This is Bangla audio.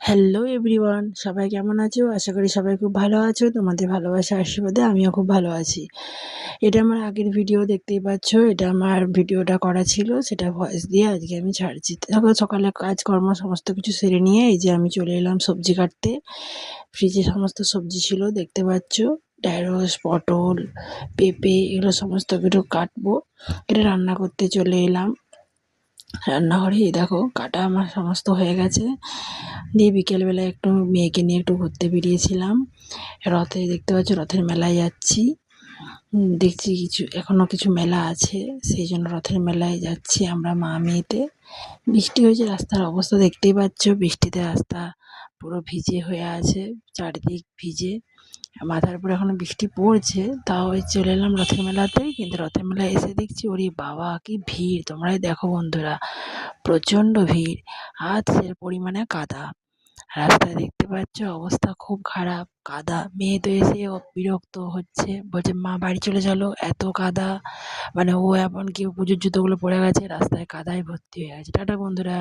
হ্যালো এভরিওয়ান, সবাই কেমন আছো? আশা করি সবাই খুব ভালো আছো। তোমাদের ভালোবাসা আশীর্বাদে আমিও খুব ভালো আছি। এটা আমার আগের ভিডিও, দেখতেই পাচ্ছ। এটা আমার ভিডিওটা করা ছিল, সেটা ভয়েস দিয়ে আজকে আমি ছাড়ছি। সকাল সকালে কাজকর্ম সমস্ত কিছু সেরে নিয়ে এই যে আমি চলে এলাম সবজি কাটতে। ফ্রিজে সমস্ত সবজি ছিল, দেখতে পাচ্ছ। ঢেঁড়স, পটল, পেঁপে, এগুলো সমস্ত কিছু কাটবো। এটা রান্না করতে চলে এলাম রান্নাঘরে। এই দেখো কাটা আমার সমস্ত হয়ে গেছে। দিয়ে বিকেলবেলা একটু মেয়েকে নিয়ে একটু ঘুরতে বেরিয়েছিলাম। রথে, দেখতে পাচ্ছ, রথের মেলায় যাচ্ছি। দেখছি এখনো কিছু মেলা আছে, সেই জন্য রথের মেলায় যাচ্ছি আমরা মা মেয়েতে। বৃষ্টি হয়েছে, রাস্তার অবস্থা দেখতেই পাচ্ছ। বৃষ্টিতে রাস্তা পুরো ভিজে হয়ে আছে, চারিদিক ভিজে। মাথার উপর এখনো বৃষ্টি পড়ছে, তাও ওই চলে এলাম রথের মেলাতে। কিন্তু রথের মেলায় এসে দেখছি, ওরে বাবা কি ভিড়! তোমরাই দেখো বন্ধুরা, প্রচণ্ড ভিড়। আর সে পরিমাণে কাদা রাস্তায়, দেখতে পাচ্ছ অবস্থা খুব খারাপ। কাদা, মেয়ে তো এসে বিরক্ত হচ্ছে, বলছে মা বাড়ি চলে চলো, এত কাদা। মানে ও এমনকি পুজোর জুতোগুলো পরে গেছে, রাস্তায় কাদায় ভর্তি হয়ে গেছে। টাটা বন্ধুরা।